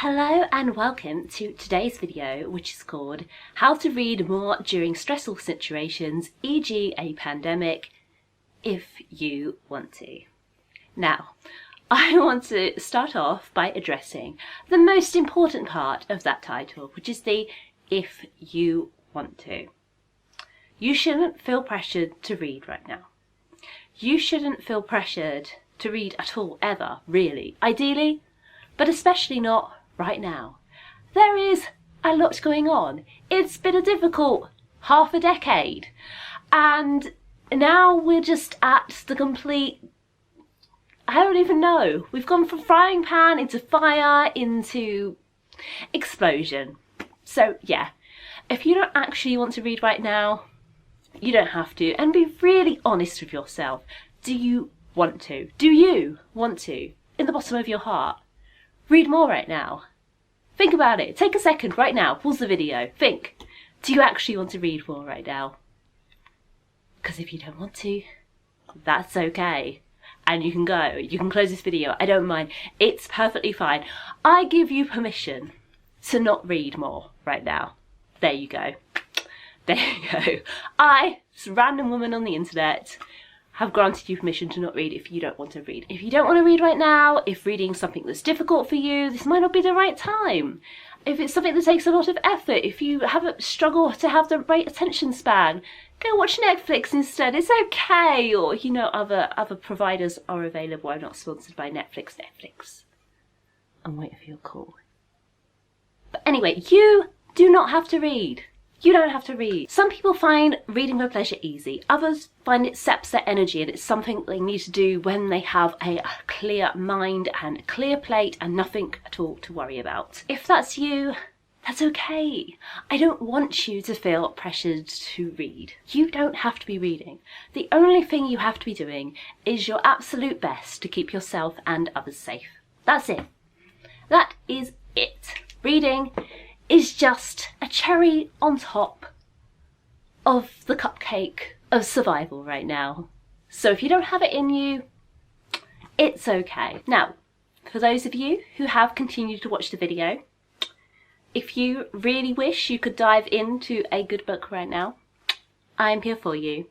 Hello and welcome to today's video, which is called How to Read More During Stressful Situations, e.g. a pandemic, if you want to. Now, I want to start off by addressing the most important part of that title, which is the if you want to. You shouldn't feel pressured to read right now. You shouldn't feel pressured to read at all, ever, really. Ideally, but especially not right now. There is a lot going on. It's been a difficult half a decade, and now we're just at the complete, I don't even know. We've gone from frying pan into fire into explosion. So yeah, if you don't actually want to read right now, you don't have to, and be really honest with yourself. Do you want to? Do you want to, in the bottom of your heart, read more right now? Think about it. Take a second right now. Pause the video. Think. Do you actually want to read more right now? Because if you don't want to, that's okay. And you can go. You can close this video. I don't mind. It's perfectly fine. I give you permission to not read more right now. There you go. There you go. I, this random woman on the internet, have granted you permission to not read if you don't want to read. If you don't want to read right now, if reading something that's difficult for you, this might not be the right time. If it's something that takes a lot of effort, if you have a struggle to have the right attention span, go watch Netflix instead. It's okay. Or, you know, other providers are available. I'm not sponsored by Netflix. I'm waiting for your call. But anyway, you do not have to read. You don't have to read. Some people find reading for pleasure easy. Others find it saps their energy and it's something they need to do when they have a clear mind and a clear plate and nothing at all to worry about. If that's you, that's okay. I don't want you to feel pressured to read. You don't have to be reading. The only thing you have to be doing is your absolute best to keep yourself and others safe. That's it. That is it. Reading is just a cherry on top of the cupcake of survival right now. So if you don't have it in you, it's okay. Now, for those of you who have continued to watch the video, if you really wish you could dive into a good book right now, I'm here for you.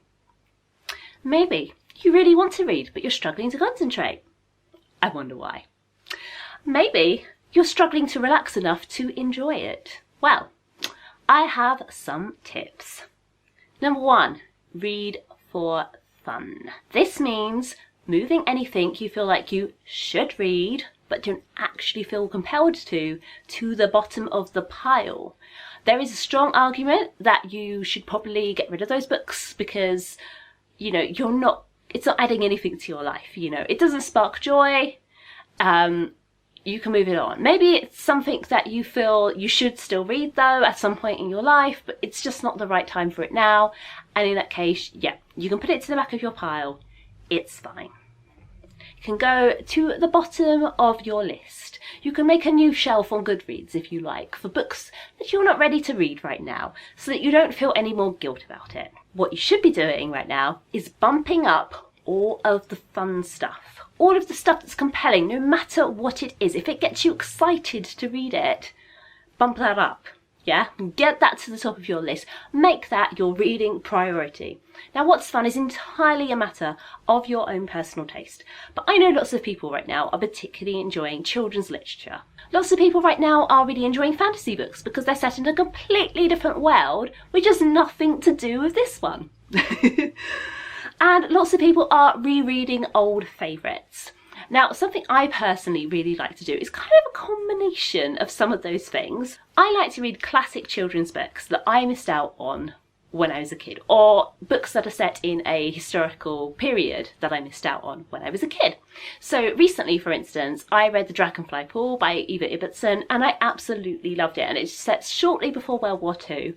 Maybe you really want to read, but you're struggling to concentrate. I wonder why. Maybe you're struggling to relax enough to enjoy it. Well, I have some tips. Number 1, read for fun. This means moving anything you feel like you should read, but don't actually feel compelled to the bottom of the pile. There is a strong argument that you should probably get rid of those books because, you know, it's not adding anything to your life, you know. It doesn't spark joy. You can move it on. Maybe it's something that you feel you should still read though at some point in your life, but it's just not the right time for it now. And in that case, yeah, you can put it to the back of your pile. It's fine. You can go to the bottom of your list. You can make a new shelf on Goodreads if you like, for books that you're not ready to read right now, so that you don't feel any more guilt about it. What you should be doing right now is bumping up all of the fun stuff. All of the stuff that's compelling, no matter what it is. If it gets you excited to read it, bump that up, yeah? Get that to the top of your list. Make that your reading priority. Now, what's fun is entirely a matter of your own personal taste. But I know lots of people right now are particularly enjoying children's literature. Lots of people right now are really enjoying fantasy books because they're set in a completely different world, which has nothing to do with this one. And lots of people are rereading old favourites. Now, something I personally really like to do is kind of a combination of some of those things. I like to read classic children's books that I missed out on when I was a kid, or books that are set in a historical period that I missed out on when I was a kid. So recently, for instance, I read The Dragonfly Pool by Eva Ibbotson and I absolutely loved it, and it's set shortly before World War II,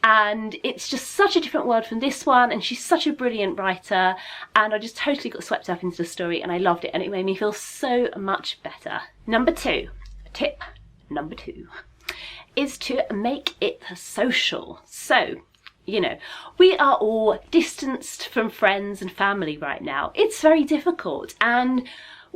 and it's just such a different world from this one, and she's such a brilliant writer, and I just totally got swept up into the story and I loved it, and it made me feel so much better. Tip number 2 is to make it social. So, you know, we are all distanced from friends and family right now. It's very difficult, and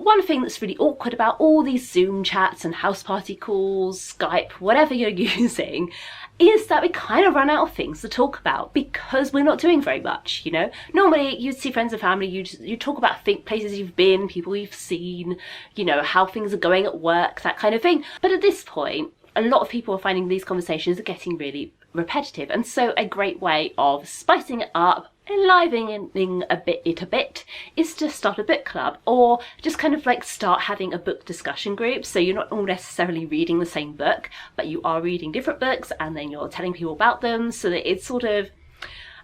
one thing that's really awkward about all these Zoom chats and house party calls, Skype, whatever you're using, is that we kind of run out of things to talk about because we're not doing very much, you know. Normally you'd see friends and family, you talk about places you've been, people you've seen, you know, how things are going at work, that kind of thing. But at this point, a lot of people are finding these conversations are getting really repetitive, and so a great way of spicing it up, enlivening a bit is to start a book club, or just kind of like start having a book discussion group. So you're not all necessarily reading the same book, but you are reading different books and then you're telling people about them, so that it's sort of,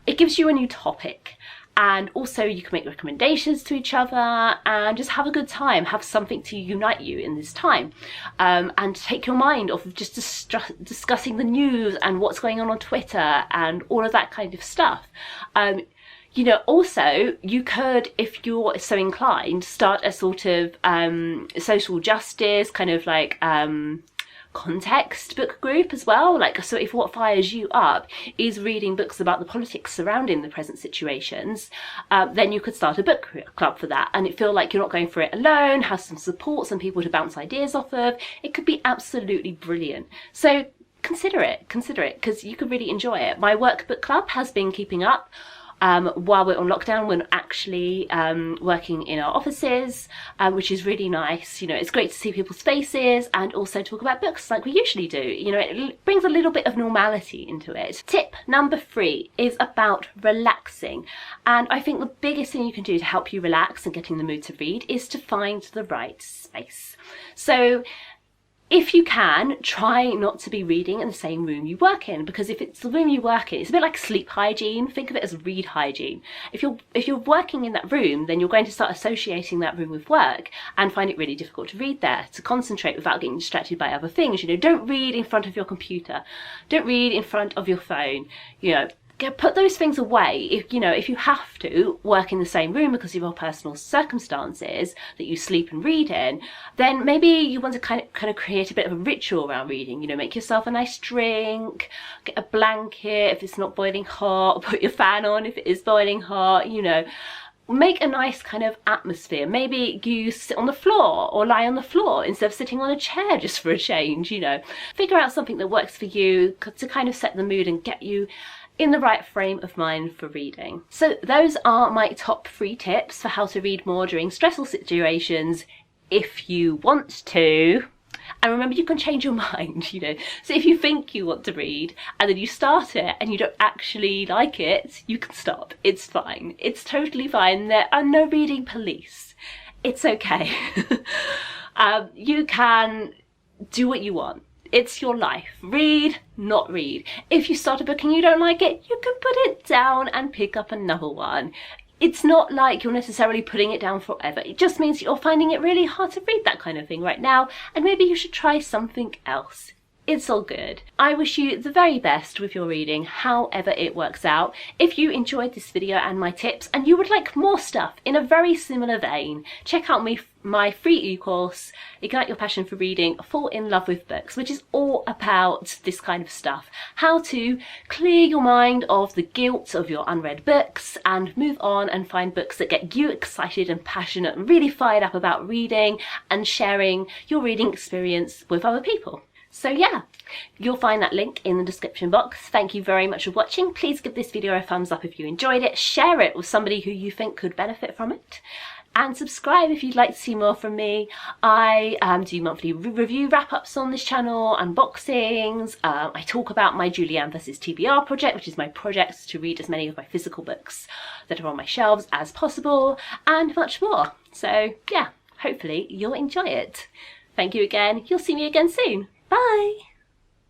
it gives you a new topic. And also you can make recommendations to each other and just have a good time, have something to unite you in this time, and take your mind off of just discussing the news and what's going on Twitter and all of that kind of stuff. You know, also you could, if you're so inclined, start a sort of social justice kind of like context book group as well. Like, so if what fires you up is reading books about the politics surrounding the present situations, then you could start a book club for that, and it feel like you're not going for it alone, have some support, some people to bounce ideas off of. It could be absolutely brilliant. So consider it, because you could really enjoy it. My workbook club has been keeping up. While we're on lockdown, we're actually working in our offices, which is really nice. You know, it's great to see people's faces and also talk about books like we usually do. You know, it brings a little bit of normality into it. Tip number 3 is about relaxing. And I think the biggest thing you can do to help you relax and get in the mood to read is to find the right space. So if you can, try not to be reading in the same room you work in, because if it's the room you work in, it's a bit like sleep hygiene. Think of it as read hygiene. If you're working in that room, then you're going to start associating that room with work and find it really difficult to read there, to concentrate without getting distracted by other things. You know, don't read in front of your computer. Don't read in front of your phone. You know, put those things away. If you know, if you have to work in the same room because of your personal circumstances that you sleep and read in, then maybe you want to kind of create a bit of a ritual around reading. You know, make yourself a nice drink, get a blanket if it's not boiling hot, put your fan on if it is boiling hot. You know, make a nice kind of atmosphere. Maybe you sit on the floor or lie on the floor instead of sitting on a chair, just for a change. You know, figure out something that works for you to kind of set the mood and get you in the right frame of mind for reading. So those are my top 3 tips for how to read more during stressful situations if you want to. And remember, you can change your mind, you know. So if you think you want to read and then you start it and you don't actually like it, you can stop. It's fine. It's totally fine. There are no reading police. It's okay. You can do what you want. It's your life. Read, not read. If you start a book and you don't like it, you can put it down and pick up another one. It's not like you're necessarily putting it down forever. It just means you're finding it really hard to read that kind of thing right now, and maybe you should try something else. It's all good. I wish you the very best with your reading, however it works out. If you enjoyed this video and my tips, and you would like more stuff in a very similar vein, check out my free e-course, Ignite Your Passion for Reading, Fall in Love with Books, which is all about this kind of stuff. How to clear your mind of the guilt of your unread books and move on and find books that get you excited and passionate and really fired up about reading and sharing your reading experience with other people. So yeah, you'll find that link in the description box. Thank you very much for watching. Please give this video a thumbs up if you enjoyed it. Share it with somebody who you think could benefit from it. And subscribe if you'd like to see more from me. I do monthly review wrap-ups on this channel, unboxings. I talk about my Julianne vs TBR project, which is my project to read as many of my physical books that are on my shelves as possible, and much more. So yeah, hopefully you'll enjoy it. Thank you again. You'll see me again soon. Bye!